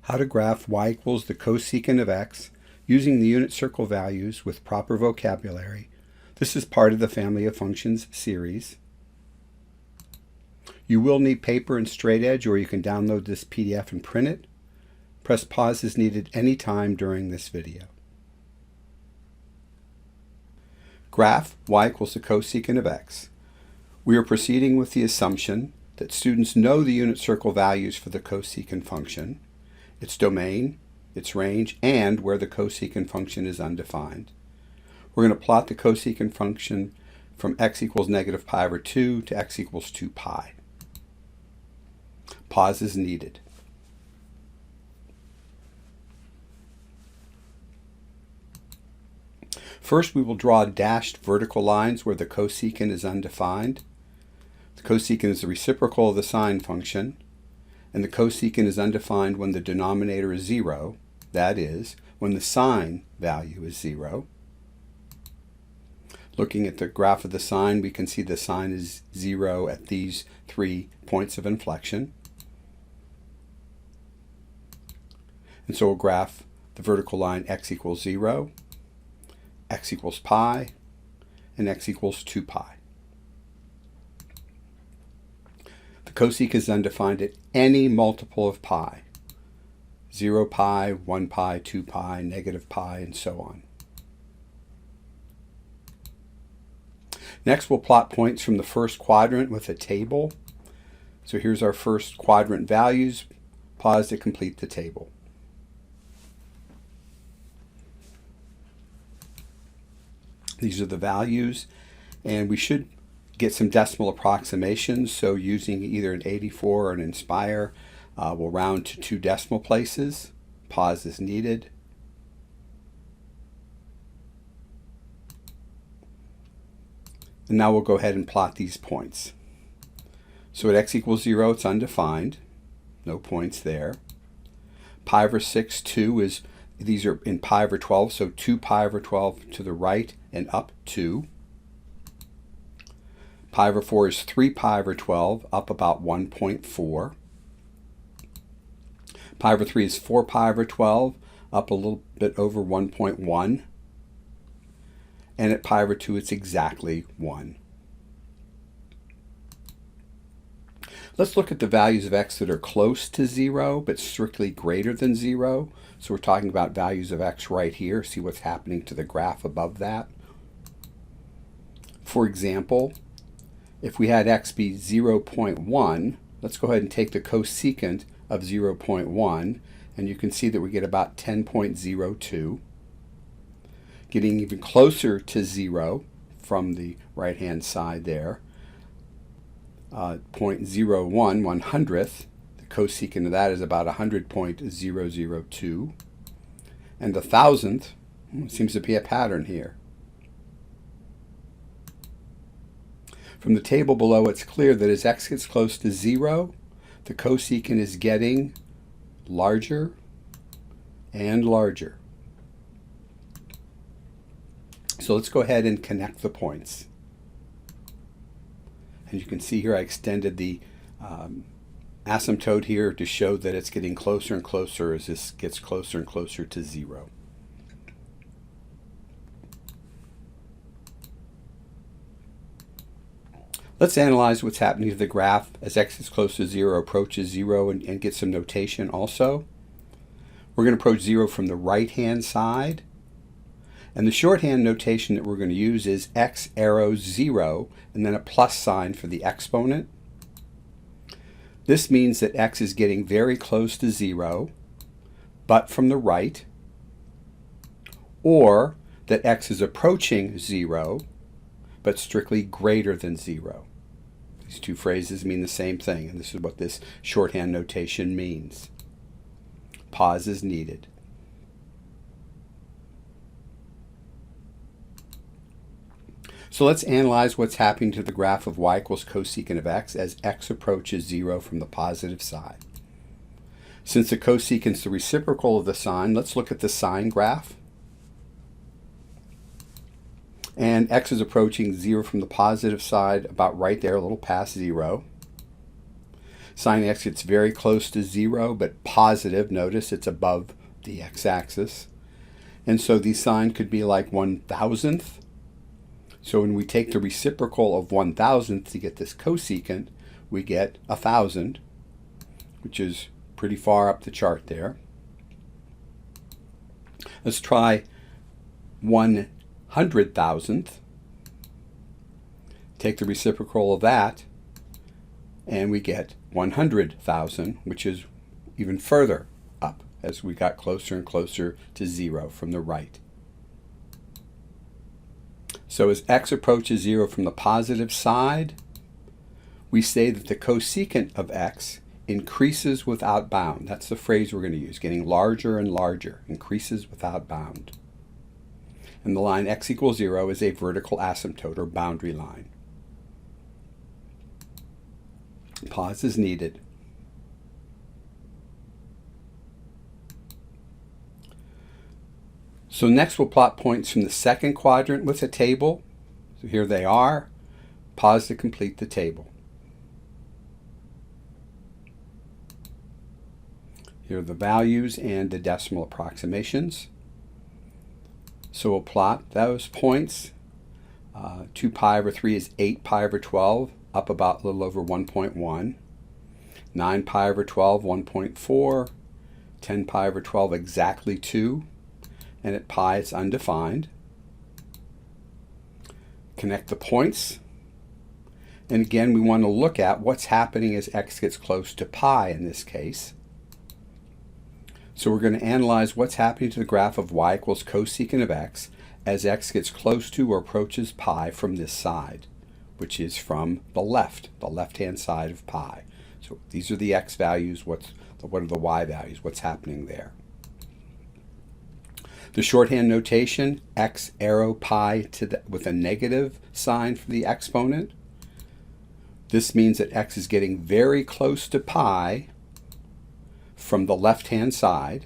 How to graph y equals the cosecant of x using the unit circle values with proper vocabulary. This is part of the Family of Functions series. You will need paper and straight edge, or you can download this PDF and print it. Press pause as needed any time during this video. Graph y equals the cosecant of x. We are proceeding with the assumption that students know the unit circle values for the cosecant function, its domain, its range, and where the cosecant function is undefined. We're going to plot the cosecant function from x equals negative pi over 2 to x equals 2 pi. Pause is needed. First, we will draw dashed vertical lines where the cosecant is undefined. The cosecant is the reciprocal of the sine function, and the cosecant is undefined when the denominator is 0, that is, when the sine value is 0. Looking at the graph of the sine, we can see the sine is 0 at these 3 points of inflection. And so we'll graph the vertical line x equals 0, x equals pi, and x equals 2 pi. The cosecant is undefined at any multiple of pi. 0 pi, 1 pi, 2 pi, negative pi, and so on. Next, we'll plot points from the first quadrant with a table. So here's our first quadrant values. Pause to complete the table. These are the values, and we should get some decimal approximations. So using either an 84 or an Inspire, we'll round to 2 decimal places. Pause is needed. And now we'll go ahead and plot these points. So at x equals 0, it's undefined. No points there. Pi over 6, 2 is, these are in pi over 12, so 2 pi over 12 to the right and up 2. Pi over 4 is 3 pi over 12, up about 1.4. Pi over 3 is 4 pi over 12, up a little bit over 1.1. And at pi over 2, it's exactly 1. Let's look at the values of x that are close to 0, but strictly greater than 0. So we're talking about values of x right here. See what's happening to the graph above that. For example, if we had x be 0.1, let's go ahead and take the cosecant of 0.1, and you can see that we get about 10.02. Getting even closer to 0 from the right-hand side there. 0.01, 100th, the cosecant of that is about 100.002. And the 1,000th, seems to be a pattern here. From the table below, it's clear that as x gets close to 0, the cosecant is getting larger and larger. So let's go ahead and connect the points. And you can see here I extended the asymptote here to show that it's getting closer and closer as this gets closer and closer to 0. Let's analyze what's happening to the graph as x is close to 0, approaches 0, and get some notation also. We're going to approach 0 from the right-hand side. And the shorthand notation that we're going to use is x arrow 0 and then a plus sign for the exponent. This means that x is getting very close to 0, but from the right, or that x is approaching 0, but strictly greater than 0. These two phrases mean the same thing, and this is what this shorthand notation means. Pause is needed. So let's analyze what's happening to the graph of y equals cosecant of x as x approaches 0 from the positive side. Since the cosecant is the reciprocal of the sine, let's look at the sine graph. And x is approaching 0 from the positive side, about right there, a little past 0. Sine x gets very close to 0, but positive. Notice it's above the x-axis. And so the sine could be like 1,000th. So when we take the reciprocal of 1,000th to get this cosecant, we get 1,000, which is pretty far up the chart there. Let's try 100,000th. Take the reciprocal of that, and we get 100,000, which is even further up as we got closer and closer to 0 from the right. So as x approaches 0 from the positive side, we say that the cosecant of x increases without bound. That's the phrase we're going to use, getting larger and larger, increases without bound. And the line x equals 0 is a vertical asymptote or boundary line. Pause is needed. So next we'll plot points from the second quadrant with a table. So here they are. Pause to complete the table. Here are the values and the decimal approximations. So we'll plot those points. 2 pi over 3 is 8 pi over 12, up about a little over 1.1. 9 pi over 12, 1.4. 10 pi over 12, exactly 2. And at pi, it's undefined. Connect the points. And again, we want to look at what's happening as x gets close to pi in this case. So we're going to analyze what's happening to the graph of y equals cosecant of x as x gets close to or approaches pi from this side, which is from the left-hand side of pi. So these are the x values. What are the y values? What's happening there? The shorthand notation, x arrow pi with a negative sign for the exponent. This means that x is getting very close to pi from the left-hand side,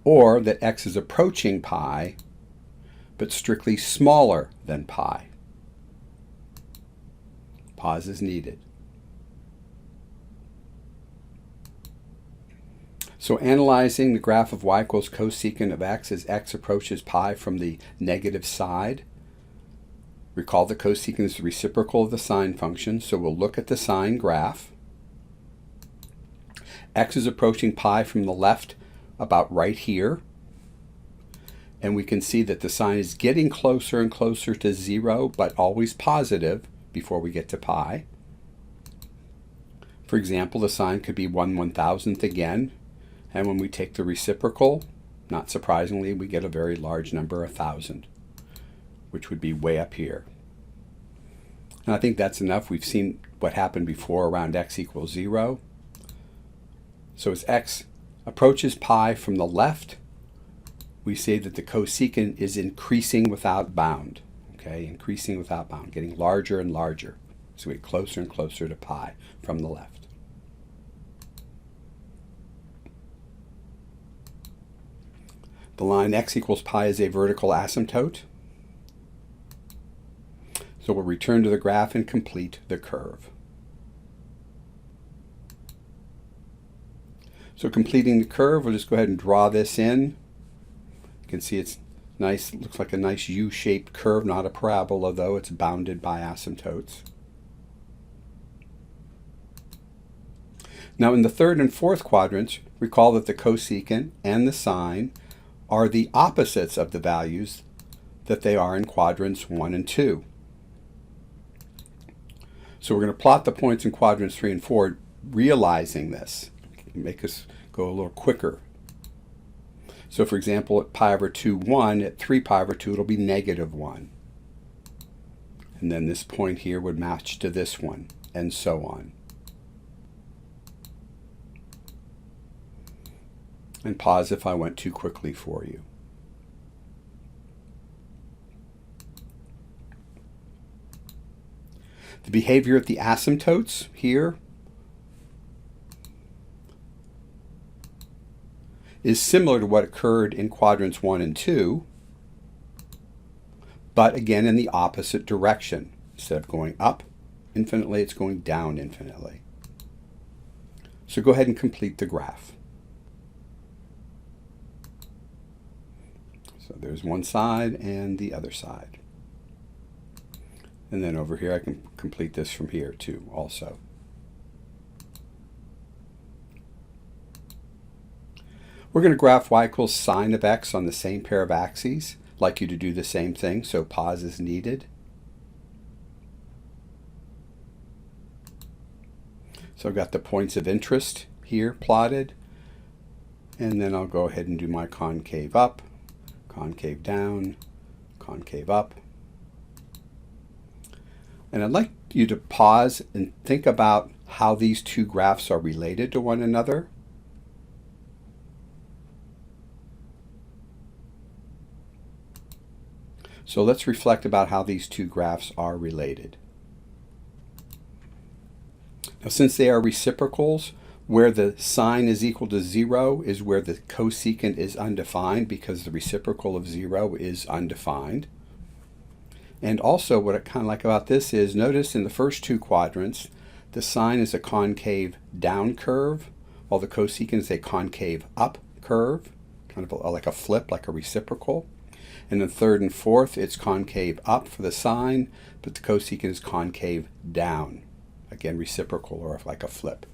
or that x is approaching pi, but strictly smaller than pi. Pause is needed. So analyzing the graph of y equals cosecant of x as x approaches pi from the negative side. Recall the cosecant is the reciprocal of the sine function, so we'll look at the sine graph. X is approaching pi from the left about right here. And we can see that the sine is getting closer and closer to 0, but always positive before we get to pi. For example, the sine could be 1/1000th again. And when we take the reciprocal, not surprisingly, we get a very large number, 1,000, which would be way up here. And I think that's enough. We've seen what happened before around x equals 0. So as x approaches pi from the left, we say that the cosecant is increasing without bound. Okay, increasing without bound, getting larger and larger. So we get closer and closer to pi from the left. The line x equals pi is a vertical asymptote. So we'll return to the graph and complete the curve. So completing the curve, we'll just go ahead and draw this in. You can see it's nice, looks like a nice U-shaped curve, not a parabola though, it's bounded by asymptotes. Now in the third and fourth quadrants, recall that the cosecant and the sine are the opposites of the values that they are in quadrants 1 and 2. So we're going to plot the points in quadrants 3 and 4, realizing this. Make us go a little quicker. So for example, at pi over 2, 1, at 3 pi over 2, it'll be -1. And then this point here would match to this one, and so on. And pause if I went too quickly for you. The behavior at the asymptotes here is similar to what occurred in quadrants 1 and 2, but again in the opposite direction. Instead of going up, infinitely, it's going down infinitely. So go ahead and complete the graph. So there's one side and the other side. And then over here I can complete this from here too also. We're going to graph y equals sine of x on the same pair of axes. I'd like you to do the same thing, so pause is needed. So I've got the points of interest here plotted, and then I'll go ahead and do my concave up, concave down, concave up. And I'd like you to pause and think about how these two graphs are related to one another. So let's reflect about how these two graphs are related. Now, since they are reciprocals, where the sine is equal to 0 is where the cosecant is undefined, because the reciprocal of 0 is undefined. And also what I kind of like about this is, notice in the first two quadrants, the sine is a concave down curve, while the cosecant is a concave up curve, kind of like a flip, like a reciprocal. And the third and fourth, it's concave up for the sine, but the cosecant is concave down. Again, reciprocal or like a flip.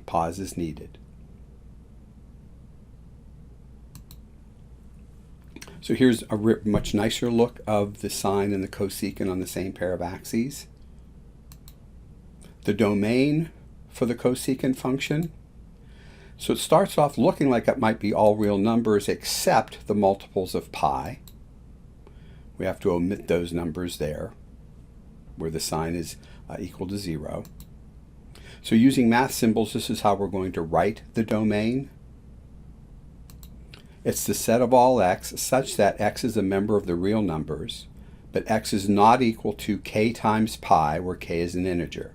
Pause is needed. So here's a much nicer look of the sine and the cosecant on the same pair of axes. The domain for the cosecant function. So it starts off looking like it might be all real numbers except the multiples of pi. We have to omit those numbers there, where the sine is equal to 0. So using math symbols, this is how we're going to write the domain. It's the set of all x such that x is a member of the real numbers, but x is not equal to k times pi, where k is an integer.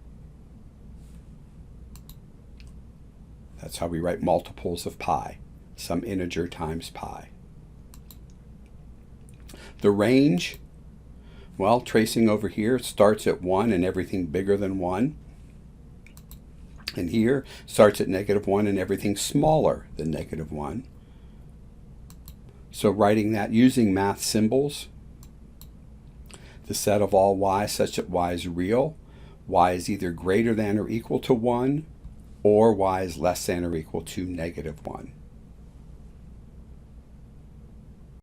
That's how we write multiples of pi, some integer times pi. The range, well, tracing over here, it starts at 1 and everything bigger than 1. And here, starts at -1 and everything smaller than -1. So writing that using math symbols, the set of all y such that y is real, y is either greater than or equal to 1, or y is less than or equal to -1.